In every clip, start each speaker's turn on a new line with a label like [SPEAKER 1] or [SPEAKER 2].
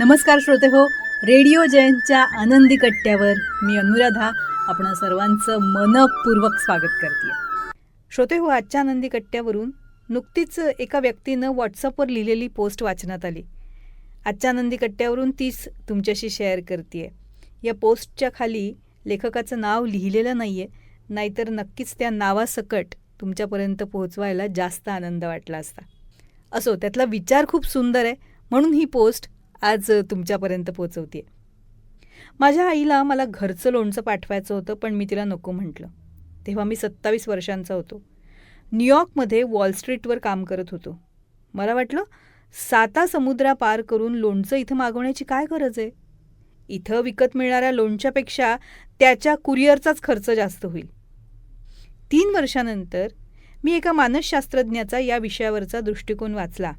[SPEAKER 1] नमस्कार श्रोते हो, रेडिओ जयंतच्या आनंदी कट्ट्यावर मी अनुराधा आपण सर्वांचं मनपूर्वक स्वागत करते. श्रोते हो, आजच्या आनंदी कट्ट्यावरून नुकतीच एका व्यक्तीनं व्हॉट्सअपवर लिहिलेली पोस्ट वाचनात आली. आजच्या आनंदी कट्ट्यावरून तीच तुमच्याशी शेअर करते. या पोस्टच्या खाली लेखकाचं नाव लिहिलेलं नाही आहे, नाहीतर नक्कीच त्या नावासकट तुमच्यापर्यंत पोहोचवायला जास्त आनंद वाटला असता. असो, त्यातला विचार खूप सुंदर आहे म्हणून ही पोस्ट आज तुमच्यापर्यंत पोचवते. माझ्या आईला मला घरचं लोणचं पाठवायचं होतं, पण मी तिला नको म्हटलं. तेव्हा मी 27 वर्षांचा होतो. न्यूयॉर्कमध्ये वॉल स्ट्रीटवर काम करत होतो. मला वाटलं 7 समुद्रा पार करून लोणचं इथं मागवण्याची काय गरज आहे. इथं विकत मिळणाऱ्या लोणच्यापेक्षा त्याच्या कुरिअरचाच खर्च जास्त होईल. 3 वर्षानंतर मी एका मानसशास्त्रज्ञाचा या विषयावरचा दृष्टिकोन वाचला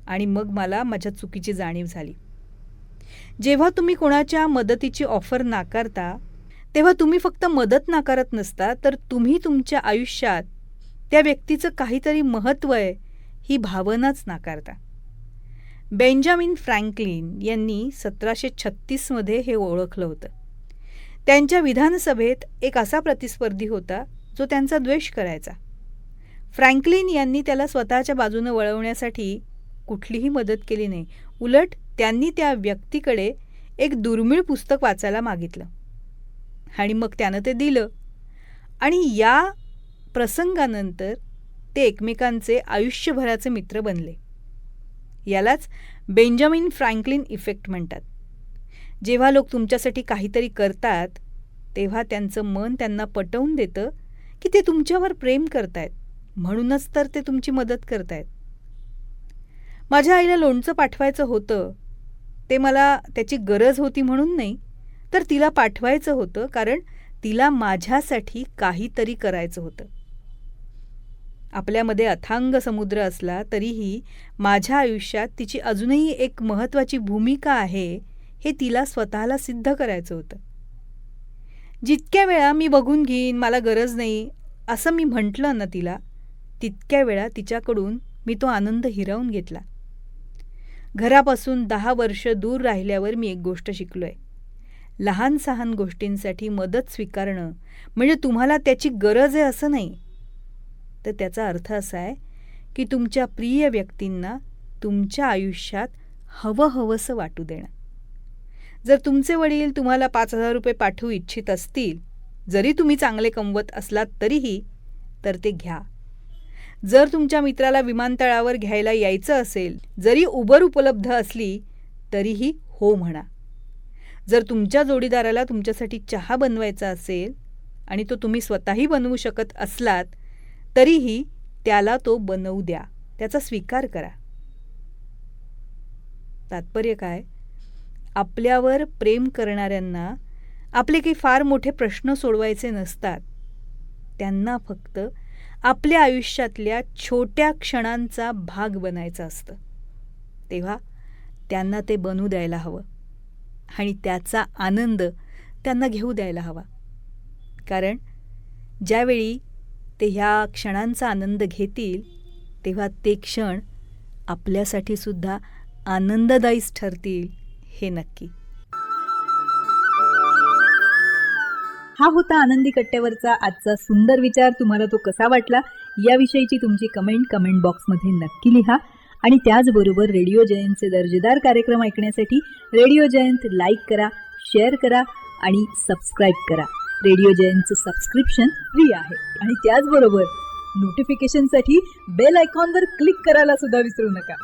[SPEAKER 1] आणि मग मला माझ्या चुकीची जाणीव झाली. जेव्हा तुम्ही कोणाच्या मदतीची ऑफर नाकारता तेव्हा तुम्ही फक्त मदत नाकारत नसता, तर तुम्ही तुमच्या आयुष्यात त्या व्यक्तीचं काहीतरी महत्त्व आहे ही भावनाच नाकारता. बेंजामिन फ्रँकलिन यांनी 1736मध्ये हे ओळखलं होतं. त्यांच्या विधानसभेत एक असा प्रतिस्पर्धी होता जो त्यांचा द्वेष करायचा. फ्रँकलिन यांनी त्याला स्वतःच्या बाजूनं वळवण्यासाठी कुठलीही मदत केली नाही. उलट त्यांनी त्या व्यक्तीकडे एक दुर्मिळ पुस्तक वाचायला मागितलं आणि मग त्यानं ते दिलं. आणि या प्रसंगानंतर ते एकमेकांचे आयुष्यभराचे मित्र बनले. यालाच बेंजामिन फ्रँकलिन इफेक्ट म्हणतात. जेव्हा लोक तुमच्यासाठी काहीतरी करतात तेव्हा त्यांचं मन त्यांना पटवून देतं की ते तुमच्यावर प्रेम करतायत, म्हणूनच तर ते तुमची मदत करतायत. माझ्या आईला लोणचं पाठवायचं होतं ते मला त्याची गरज होती म्हणून नाही, तर तिला पाठवायचं होतं कारण तिला माझ्यासाठी काहीतरी करायचं होतं. आपल्यामध्ये अथांग समुद्र असला तरीही माझ्या आयुष्यात तिची अजूनही एक महत्त्वाची भूमिका आहे हे तिला स्वतःला सिद्ध करायचं होतं. जितक्या वेळा मी बघून घेईन, मला गरज नाही असं मी म्हटलं ना तिला, तितक्या वेळा तिच्याकडून मी तो आनंद हिरावून घेतला. घरापासून 10 वर्ष दूर राहिल्यावर मी एक गोष्ट शिकलोय. लहान सहान गोष्टींसाठी मदत स्वीकारणं म्हणजे तुम्हाला त्याची गरज आहे असं नाही, तर त्याचा अर्थ असा आहे की तुमच्या प्रिय व्यक्तींना तुमच्या आयुष्यात हवंसं वाटू देणं. जर तुमचे वडील तुम्हाला 5,000 रुपये पाठवू इच्छित असतील, जरी तुम्ही चांगले कमवत असलात तरीही, तर ते घ्या. जर तुमच्या मित्राला विमानतळावर घ्यायला यायचं असेल, जरी उबर उपलब्ध असली तरीही हो म्हणा. जर तुमच्या जोडीदाराला तुमच्यासाठी चहा बनवायचा असेल आणि तो तुम्ही स्वतःही बनवू शकत असलात तरीही त्याला तो बनवू द्या, त्याचा स्वीकार करा. तात्पर्य काय? आपल्यावर प्रेम करणाऱ्यांना आपले काही फार मोठे प्रश्न सोडवायचे नसतात. त्यांना फक्त आपल्या आयुष्यातल्या छोट्या क्षणांचा भाग बनायचं असतं. तेव्हा त्यांना ते बनू द्यायला हवं आणि त्याचा आनंद त्यांना घेऊ द्यायला हवा. कारण ज्यावेळी ते ह्या क्षणांचा आनंद घेतील तेव्हा ते क्षण आपल्यासाठी सुद्धा आनंददायीच ठरतील हे नक्की. हा होता आनंदी कट्ट्यावरचा आजचा सुंदर विचार. तुम्हाला तो कसा वाटला याविषयीची तुमची कमेंट बॉक्समध्ये नक्की लिहा. आणि त्याचबरोबर रेडिओ जयंतचे दर्जेदार कार्यक्रम ऐकण्यासाठी रेडिओ जयंत लाईक करा, शेअर करा आणि सबस्क्राईब करा. रेडिओ जयंतचं सबस्क्रिप्शन फ्री आहे. आणि त्याचबरोबर नोटिफिकेशनसाठी बेल आयकॉनवर क्लिक करायला सुद्धा विसरू नका.